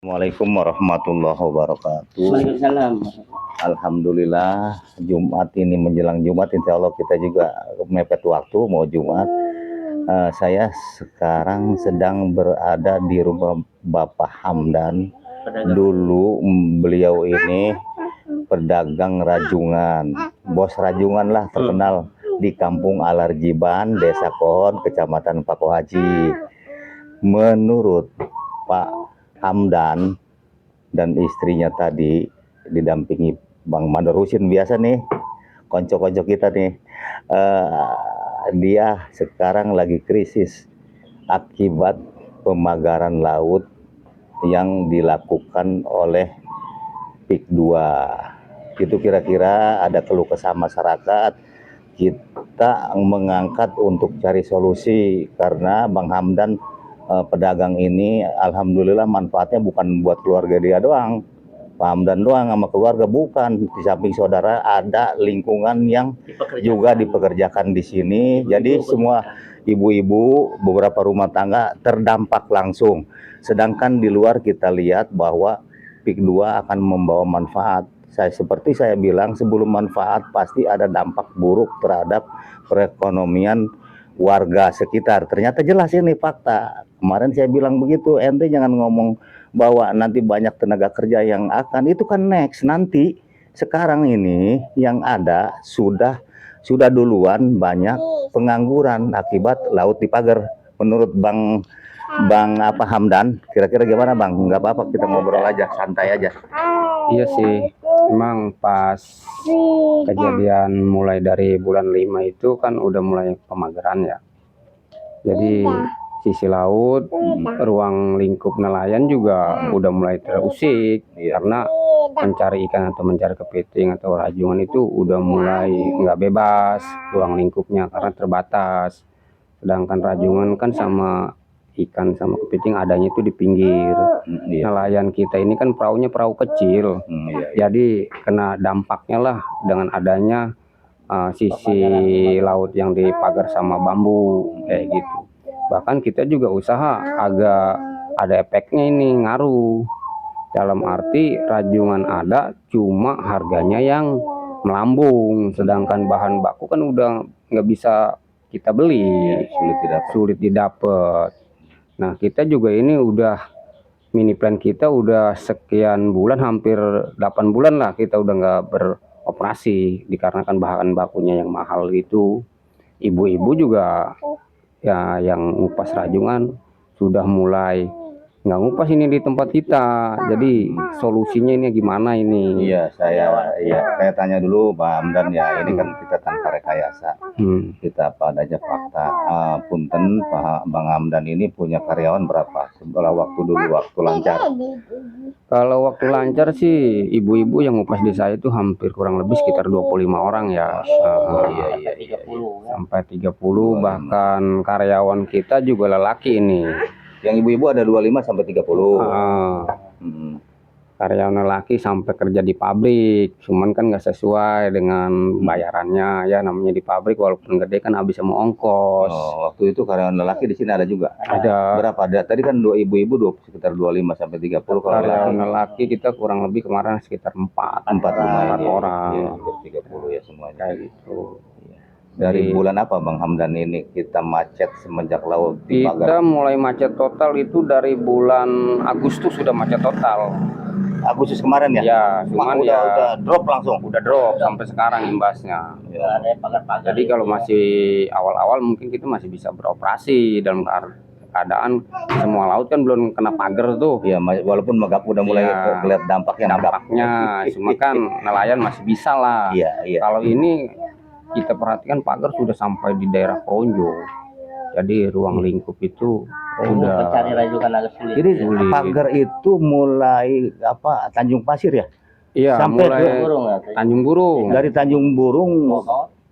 Assalamualaikum warahmatullahi wabarakatuh. Waalaikumsalam. Alhamdulillah Jumat ini menjelang Jumat, insya Allah kita juga mepet waktu mau Jumat. Saya sekarang sedang berada di rumah Bapak Hamdan. Dulu beliau ini pedagang rajungan, bos rajungan lah, terkenal di Kampung Alarjiban, Desa Kohon, Kecamatan Pako Haji. Menurut Pak Hamdan dan istrinya tadi didampingi Bang Mandor Husin, biasa nih konco-konco kita nih, dia sekarang lagi krisis akibat pemagaran laut yang dilakukan oleh PIK 2. Itu kira-kira ada keluh kesah masyarakat, kita mengangkat untuk cari solusi karena Bang Hamdan pedagang ini alhamdulillah manfaatnya bukan buat keluarga dia doang, Pak Hamdan doang sama keluarga, bukan. Di samping saudara ada lingkungan yang juga dipekerjakan di sini. Jadi semua ibu-ibu, beberapa rumah tangga terdampak langsung. Sedangkan di luar kita lihat bahwa PIK 2 akan membawa manfaat. Seperti saya bilang sebelum manfaat pasti ada dampak buruk terhadap perekonomian warga sekitar. Ternyata jelas ini fakta. Kemarin saya bilang begitu, ente jangan ngomong bahwa nanti banyak tenaga kerja yang akan, itu kan next nanti. Sekarang ini yang ada sudah duluan banyak pengangguran akibat laut dipagar. Menurut Bang Hamdan, kira-kira gimana Bang? Nggak apa-apa, kita ngobrol aja, santai aja. Iya sih, memang pas kejadian mulai dari bulan 5 itu kan udah mulai pemagaran ya. Jadi sisi laut, ruang lingkup nelayan juga udah mulai terusik karena mencari ikan atau mencari kepiting atau rajungan itu udah mulai nggak bebas ruang lingkupnya karena terbatas. Sedangkan rajungan kan sama ikan sama kepiting adanya itu di pinggir. Nelayan kita ini kan perahunya perahu kecil, jadi kena dampaknya lah dengan adanya sisi laut yang dipagar sama bambu kayak gitu. Bahkan kita juga usaha agak ada efeknya ini, ngaruh dalam arti rajungan ada, cuma harganya yang melambung, sedangkan bahan baku kan udah nggak bisa kita beli, sulit didapat. Nah kita juga ini udah mini plan kita udah sekian bulan, hampir 8 bulan lah kita udah nggak beroperasi dikarenakan bahan bakunya yang mahal itu. Ibu-ibu juga ya yang ngupas rajungan sudah mulai nggak ngupas ini di tempat kita. Jadi solusinya ini gimana ini? Iya, saya tanya dulu Pak Hamdan ya, ini kan kita tanpa rekayasa, kita apa adanya fakta. Punten Pak Bang Hamdan ini punya karyawan berapa? Sebelah waktu lancar. Kalau waktu lancar sih ibu-ibu yang ngupas di saya itu hampir kurang lebih sekitar 25 orang ya. Sampai 30, bahkan karyawan kita juga lelaki ini. Yang ibu-ibu ada 25 sampai 30. Karyawan lelaki sampai kerja di pabrik, cuman kan nggak sesuai dengan bayarannya ya, namanya di pabrik walaupun gede kan habis sama ongkos. Waktu itu karyawan lelaki di sini ada juga. Ada. Berapa? Tadi kan dua ibu-ibu sekitar 25 sampai 30. Karyawan lelaki kita kurang lebih kemarin sekitar 4 orang. 30 ya semuanya. Kayak gitu. Dari bulan apa Bang Hamdan ini kita macet semenjak laut dipagar? Kita mulai macet total itu dari bulan Agustus sudah macet total. Agustus kemarin ya? Ya, cuman udah drop langsung. Udah drop sampai sekarang imbasnya. Ya. Jadi kalau masih awal-awal mungkin kita masih bisa beroperasi dalam keadaan semua laut kan belum kena pagar tuh. Ya, walaupun udah mulai kelihatan dampaknya. Cuma kan nelayan masih bisa lah. Iya. Kalau ini kita perhatikan pagar sudah sampai di daerah Kronjo. Jadi ruang lingkup itu udah mencari rajungan agak sulit. Jadi pagar itu mulai Tanjung Pasir ya? Iya, sampai mulai Tanjung Burung. Dari Tanjung Burung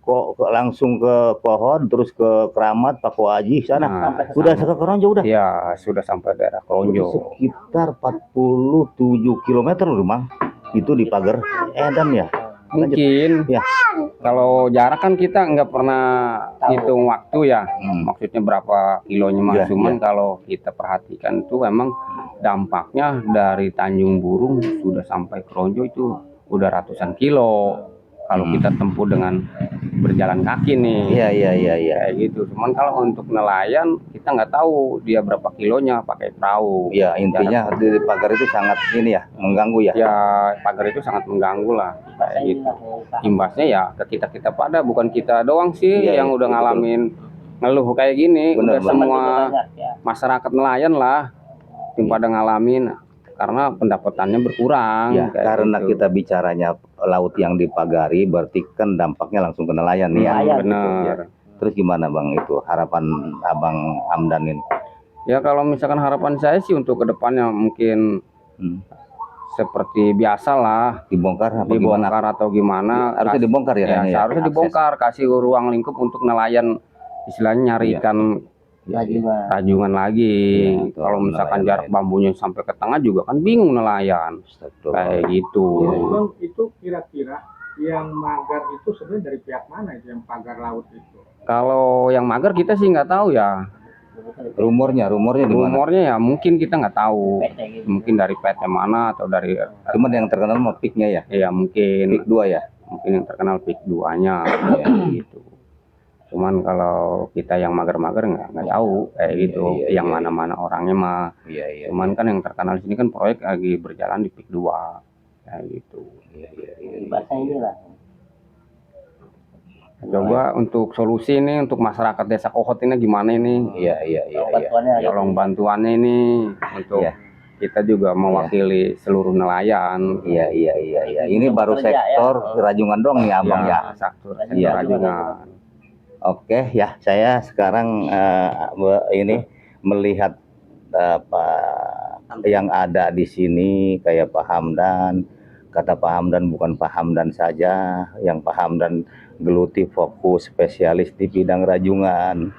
kok langsung ke Pohon, terus ke Keramat, Pako Haji sana. Sudah ke Kronjo udah? Ya, sudah sampai daerah Kronjo. Sekitar 47 km loh, Bang. Itu di pagar edan ya? Mungkin. Ya. Kalau jarak kan kita nggak pernah hitung waktu ya, maksudnya berapa kilonya mas. Iya, Cuman iya. kalau kita perhatikan tuh emang dampaknya dari Tanjung Burung sudah sampai Kronjo itu udah ratusan kilo. Kalau kita tempuh dengan berjalan kaki nih, Iya, iya, iya, iya. kayak gitu. Cuman kalau untuk nelayan kita nggak tahu dia berapa kilonya pakai perahu. Ya, intinya di pagar itu sangat ini ya, mengganggu ya. Ya pagar itu sangat mengganggu lah kayak gitu. Imbasnya ya ke kita pada, bukan kita doang sih Iya, yang iya, udah betul. ngalamin ngeluh kayak gini. Bener, Udah bener. semua masyarakat nelayan lah yang pada ngalamin karena pendapatannya berkurang. Ya, kayak karena gitu. kita bicaranya laut yang dipagari, berarti kan dampaknya langsung ke nelayan nih ya. Bener. Ya. Terus gimana bang itu harapan abang Hamdan ini? Ya kalau misalkan harapan saya sih untuk kedepannya mungkin seperti biasa lah, Dibongkar apa gimana? dibongkar atau gimana. Harusnya dibongkar ya, Ya, kayaknya ya, seharusnya akses. dibongkar, kasih ruang lingkup untuk nelayan istilahnya nyari Iya. ikan rajungan lagi. Iya, itu Kalau misalkan nelayan. jarak bambunya sampai ke tengah juga kan bingung nelayan. Betul. Kayak gitu. Bang, itu kira-kira yang magar itu sebenarnya dari pihak mana itu yang pagar laut itu? Kalau yang mager kita sih nggak tahu ya. Rumornya di mana? Rumornya ya mungkin kita nggak tahu. Mungkin dari PT mana atau dari Cuman yang terkenal mah piknya ya, ya mungkin pik 2 ya. mungkin yang terkenal PIK 2-nya gitu. Cuman kalau kita yang mager-mager nggak tahu kayak gitu. Iya, Yang iya, mana-mana orangnya mah. Iya, iya. Cuman kan yang terkenal di sini kan proyek lagi berjalan di PIK 2 kayak gitu. Iya, iya, iya. Bahasa inilah. Coba untuk solusi ini untuk masyarakat Desa Kohot ini gimana ini? Iya, iya, iya, iya. Bantuannya ada. Tolong bantuannya ini untuk Iya. kita juga mewakili seluruh nelayan. Iya, iya, iya, iya. Ini baru Kerja, ya. sektor rajungan doang nih abang ya. Sektor Iya. rajungan. Oke ya, saya sekarang ini melihat apa yang ada di sini kayak Pak Hamdan. Kata Pak Hamdan bukan Pak Hamdan saja, yang Pak Hamdan geluti fokus spesialis di bidang rajungan,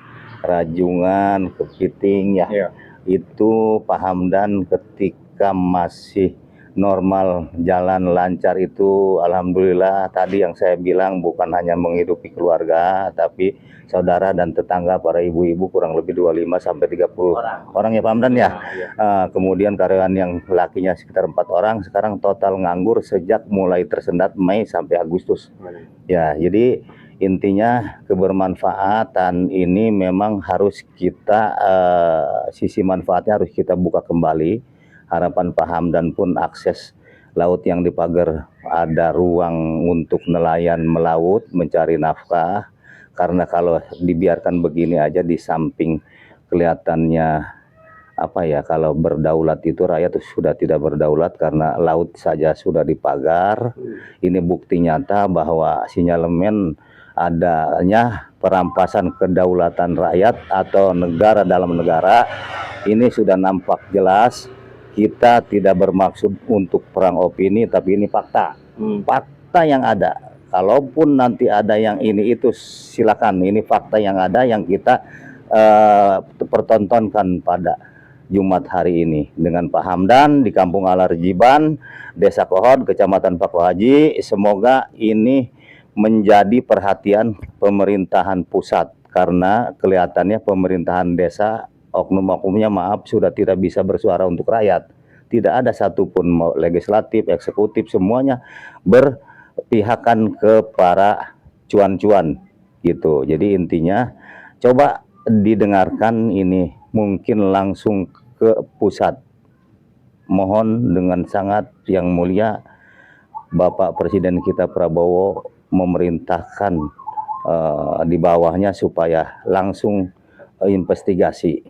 kepiting ya. Iya. Itu Pak Hamdan ketika masih normal jalan lancar itu alhamdulillah tadi yang saya bilang bukan hanya menghidupi keluarga tapi saudara dan tetangga para ibu-ibu kurang lebih 25 sampai 30 orang ya Pak Hamdan ya. Kemudian karyawan yang lakinya sekitar 4 orang, sekarang total nganggur sejak mulai tersendat Mei sampai Agustus. Ya, jadi intinya kebermanfaatan ini memang harus kita sisi manfaatnya harus kita buka kembali. Harapan Pak Hamdan pun akses laut yang dipagar ada ruang untuk nelayan melaut mencari nafkah, karena kalau dibiarkan begini aja di samping kelihatannya apa ya, kalau berdaulat itu rakyat sudah tidak berdaulat karena laut saja sudah dipagar. Ini bukti nyata bahwa sinyalemen adanya perampasan kedaulatan rakyat atau negara dalam negara ini sudah nampak jelas. Kita tidak bermaksud untuk perang opini, tapi ini fakta. Fakta yang ada. Kalaupun nanti ada yang ini itu silakan. Ini fakta yang ada yang kita pertontonkan pada Jumat hari ini dengan Pak Hamdan di Kampung Alarjiban, Desa Kohot, Kecamatan Paku Haji. Semoga ini menjadi perhatian pemerintahan pusat karena kelihatannya pemerintahan desa oknum-oknumnya sudah tidak bisa bersuara untuk rakyat. Tidak ada satupun mau legislatif, eksekutif, semuanya berpihakan ke para cuan-cuan gitu. Jadi intinya coba didengarkan ini mungkin langsung ke pusat. Mohon dengan sangat yang mulia Bapak Presiden kita Prabowo memerintahkan di bawahnya supaya langsung investigasi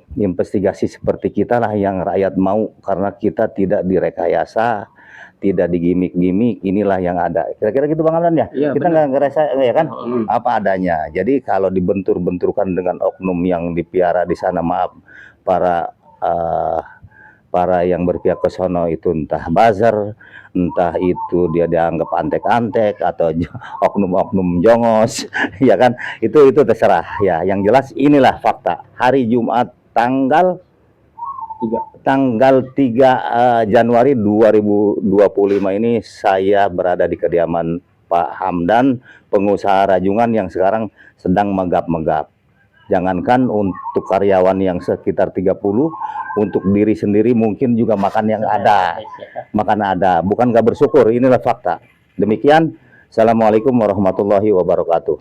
seperti kita lah yang rakyat mau, karena kita tidak direkayasa, tidak digimik-gimik, inilah yang ada. Kira-kira gitu Bang Hamdan ya? Iya, Kita nggak ngerasa ya kan apa adanya. Jadi kalau dibentur-benturkan dengan oknum yang dipiara di sana, maaf, para yang berpihak ke sono itu entah buzzer, entah itu dia dianggap antek-antek atau oknum-oknum jongos, ya kan? Itu terserah ya. Yang jelas inilah fakta. Hari Jumat tanggal 3 Januari 2025 ini saya berada di kediaman Pak Hamdan, pengusaha rajungan yang sekarang sedang megap-megap. Jangankan untuk karyawan yang sekitar 30, untuk diri sendiri mungkin juga makan yang ada. Makan ada, bukan nggak bersyukur, inilah fakta. Demikian, Assalamualaikum warahmatullahi wabarakatuh.